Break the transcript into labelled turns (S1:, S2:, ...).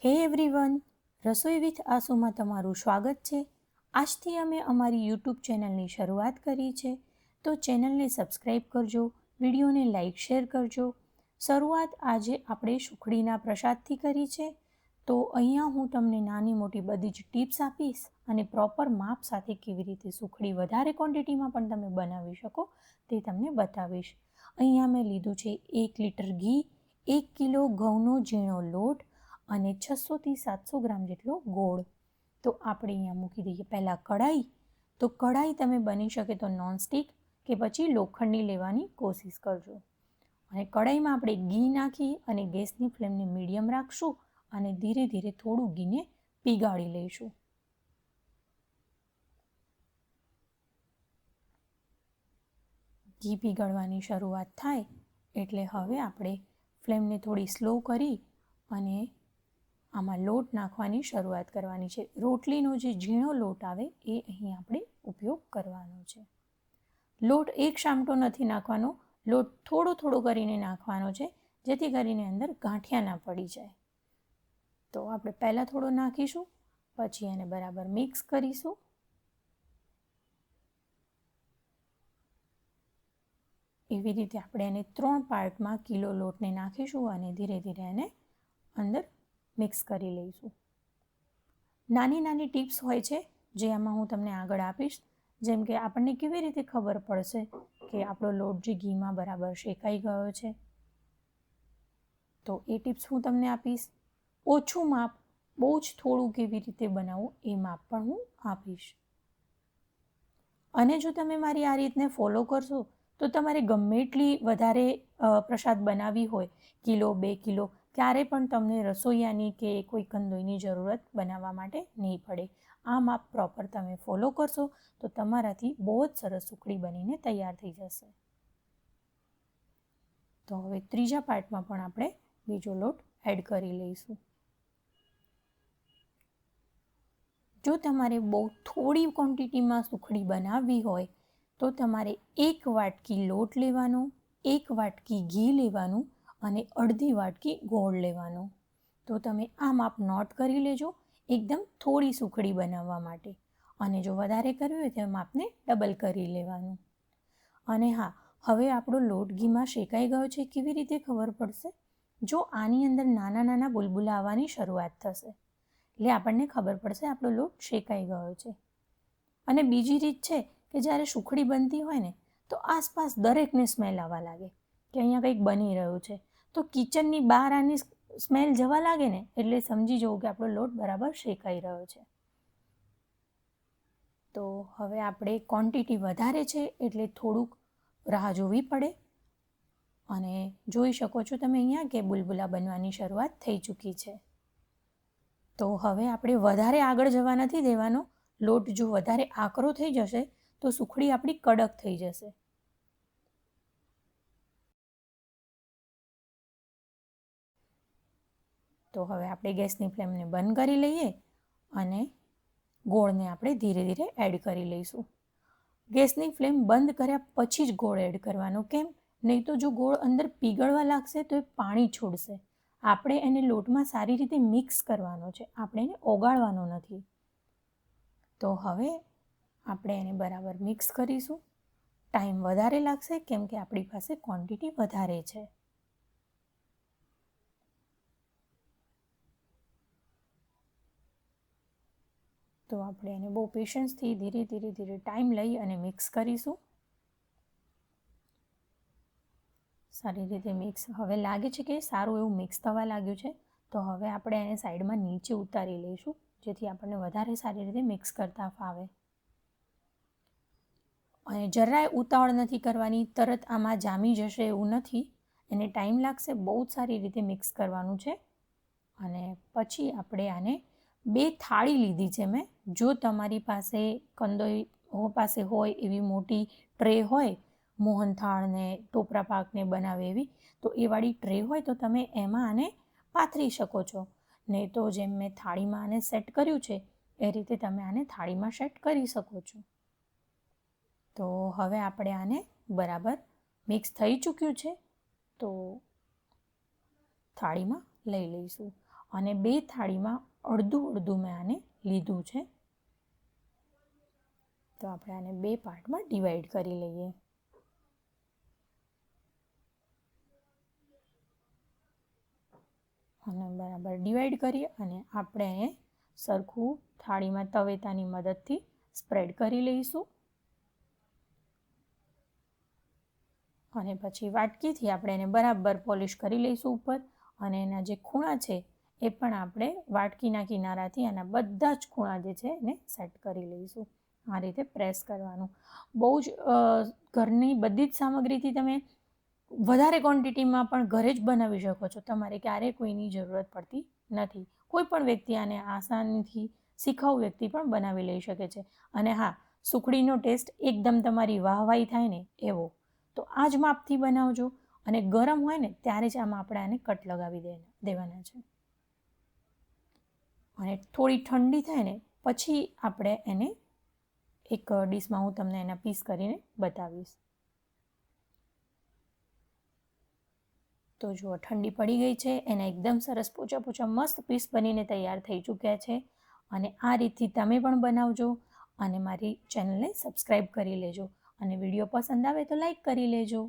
S1: હે એવરીવન, રસોઈ વિથ આસુમાં તમારું સ્વાગત છે. આજથી અમે અમારી યુટ્યુબ ચેનલની શરૂઆત કરી છે, તો ચેનલને સબસ્ક્રાઈબ કરજો, વિડીયોને લાઈક શેર કરજો. શરૂઆત આજે આપણે સુખડીના પ્રસાદથી કરી છે, તો અહીંયા હું તમને નાની મોટી બધી જ ટિપ્સ આપીશ અને પ્રોપર માપ સાથે કેવી રીતે સુખડી વધારે ક્વોન્ટિટીમાં પણ તમે બનાવી શકો તે તમને બતાવીશ. અહીંયા મેં લીધું છે 1 લીટર ઘી, 1 કિલો ઘઉંનો ઝીણો લોટ અને 600 થી 700 ગ્રામ જેટલો ગોળ. તો આપણે અહીંયા મૂકી દઈએ પહેલાં કઢાઈ. તો કઢાઈ તમે બની શકે તો નોનસ્ટિક કે પછી લોખંડની લેવાની કોશિશ કરજો. અને કઢાઈમાં આપણે ઘી નાખી અને ગેસની ફ્લેમને મીડિયમ રાખશું અને ધીરે ધીરે થોડું ઘીને પીગાળી લઈશું. ઘી પીગળવાની શરૂઆત થાય એટલે હવે આપણે ફ્લેમને થોડી સ્લો કરી અને આમાં લોટ નાખવાની શરૂઆત કરવાની છે. રોટલીનો જે ઝીણો લોટ આવે એ અહીં આપણે ઉપયોગ કરવાનો છે. લોટ એક સામટો નથી નાખવાનો, લોટ થોડો થોડો કરીને નાખવાનો છે, જેથી કરીને અંદર ગાંઠિયા ના પડી જાય. તો આપણે પહેલાં થોડો નાખીશું, પછી એને બરાબર મિક્સ કરીશું. એવી રીતે આપણે એને 3 પાર્ટમાં કિલો લોટને નાખીશું અને ધીરે ધીરે એને અંદર મિક્સ કરી લઈશું. નાની નાની ટિપ્સ હોય છે જે આમાં હું તમને આગળ આપીશ, જેમ કે આપણને કેવી રીતે ખબર પડશે કે આપણો લોટ જે ઘીમાં બરાબર શેકાઈ ગયો છે, તો એ ટિપ્સ હું તમને આપીશ. ઓછું માપ, બહુ જ થોડું કેવી રીતે બનાવવું એ માપ પણ હું આપીશ. અને જો તમે મારી આ રીતને ફોલો કરશો તો તમારે ગમે એટલી વધારે પ્રસાદ બનાવવી હોય, કિલો 2 કિલો, ત્યારે પણ તમને રસોઈયાની કે કોઈ કંદોઈની જરૂરત બનાવવા માટે નહીં પડે. આ માપ પ્રોપર તમે ફોલો કરશો તો તમારાથી બહુ જ સરસ સુખડી બનીને તૈયાર થઈ જશે. તો હવે ત્રીજા પાર્ટમાં પણ આપણે બીજો લોટ એડ કરી લઈશું. જો તમારે બહુ થોડી ક્વોન્ટિટીમાં સુખડી બનાવવી હોય તો તમારે 1 વાટકી લોટ લેવાનો, 1 વાટકી ઘી લેવાનું અને અડધી વાટકી ગોળ લેવાનો. તો તમે આ માપ નોટ કરી લેજો એકદમ થોડી સુખડી બનાવવા માટે. અને જો વધારે કરવી હોય તો માપને ડબલ કરી લેવાનું. અને હા, હવે આપણો લોટ ઘીમાં શેકાઈ ગયો છે કેવી રીતે ખબર પડશે? જો આની અંદર નાના નાના બુલબુલા આવવાની શરૂઆત થશે એટલે આપણને ખબર પડશે આપણો લોટ શેકાઈ ગયો છે. અને બીજી રીત છે કે જ્યારે સુખડી બનતી હોય ને તો આસપાસ દરેકને સ્મેલ આવવા લાગે કે અહીંયા કંઈક બની રહ્યું છે, તો કિચનની બહાર આની સ્મેલ જવા લાગે ને એટલે સમજી જવું કે આપણો લોટ બરાબર શેકાઈ રહ્યો છે. તો હવે આપણે ક્વોન્ટિટી વધારે છે એટલે થોડુંક રાહ જોવી પડે. અને જોઈ શકો છો તમે અહીંયા કે બુલબુલા બનવાની શરૂઆત થઈ ચૂકી છે. તો હવે આપણે વધારે આગળ જવા નથી દેવાનો. લોટ જો વધારે આકરો થઈ જશે તો સુખડી આપણી કડક થઈ જશે. તો હવે આપણે ગેસની ફ્લેમને બંધ કરી લઈએ અને ગોળને આપણે ધીરે ધીરે એડ કરી લઈશું. ગેસની ફ્લેમ બંધ કર્યા પછી જ ગોળ એડ કરવાનો. કેમ? નહીં તો જો ગોળ અંદર પીગળવા લાગશે તો એ પાણી છોડશે. આપણે એને લોટમાં સારી રીતે મિક્સ કરવાનો છે, આપણે એને ઓગાળવાનો નથી. તો હવે આપણે એને બરાબર મિક્સ કરીશું. ટાઈમ વધારે લાગશે કેમ કે આપણી પાસે ક્વોન્ટિટી વધારે છે. તો આપણે એને બહુ પેશન્સથી ધીરે ધીરે ધીરે ટાઈમ લઈ અને મિક્સ કરીશું. સારી રીતે મિક્સ હવે લાગે છે કે સારું એવું મિક્સ થવા લાગ્યું છે, તો હવે આપણે એને સાઈડમાં નીચે ઉતારી લઈશું જેથી આપણને વધારે સારી રીતે મિક્સ કરતા ફાવે. અને જરાય ઉતાવળ નથી કરવાની, તરત આમાં જામી જશે એવું નથી. એને ટાઈમ લાગશે, બહુ જ સારી રીતે મિક્સ કરવાનું છે. અને પછી આપણે આને 2 થાળી લીધી છે મેં. જો તમારી પાસે કંદોઈ પાસે હોય એવી મોટી ટ્રે હોય, મોહનથાળ ને ટોપરા પાકને બનાવે એવી, તો એ વાળી ટ્રે હોય તો તમે એમાં આને પાથરી શકો છો. નહીં તો જેમ મેં થાળીમાં આને સેટ કર્યું છે એ રીતે તમે આને થાળીમાં સેટ કરી શકો છો. તો હવે આપણે આને બરાબર મિક્સ થઈ ચૂક્યું છે, તો થાળીમાં લઈ લઈશું. અને 2 થાળીમાં અડધું અડધું મેં આને લીધું છે. તો આપણે આને 2 પાર્ટમાં ડિવાઈડ કરી લઈએ. અને બરાબર ડિવાઈડ કરીએ અને આપણે એને સરખું થાળીમાં તવેતાની મદદથી સ્પ્રેડ કરી લઈશું. અને પછી વાટકીથી આપણે એને બરાબર પોલિશ કરી લઈશું ઉપર. અને એના જે ખૂણા છે એ પણ આપણે વાટકીના કિનારાથી એના બધા જ ખૂણા જે છે એને સેટ કરી લઈશું. આ રીતે પ્રેસ કરવાનું. બહુ જ ઘરની બધી જ સામગ્રીથી તમે વધારે ક્વોન્ટિટીમાં પણ ઘરે જ બનાવી શકો છો. તમારે ક્યારેય કોઈની જરૂરત પડતી નથી. કોઈ પણ વ્યક્તિ આને આસાનીથી શીખવું વ્યક્તિ પણ બનાવી લઈ શકે છે. અને હા, સુખડીનો ટેસ્ટ એકદમ તમારી વાહવાઈ થાય ને એવો. તો આ જ માપથી બનાવજો અને ગરમ હોય ને ત્યારે જ આમાં આપણે આને કટ લગાવી દેવાના છે. અને થોડી ઠંડી થાય ને પછી આપણે એને એક ડીશમાં હું તમને એના પીસ કરીને બતાવીશ. તો જુઓ ઠંડી પડી ગઈ છે. એના એકદમ સરસ પોચા પોચા મસ્ત પીસ બનીને તૈયાર થઈ ચૂક્યા છે. અને આ રીતથી તમે પણ બનાવજો અને મારી ચેનલને સબસ્ક્રાઈબ કરી લેજો. અને વિડીયો પસંદ આવે તો લાઈક કરી લેજો.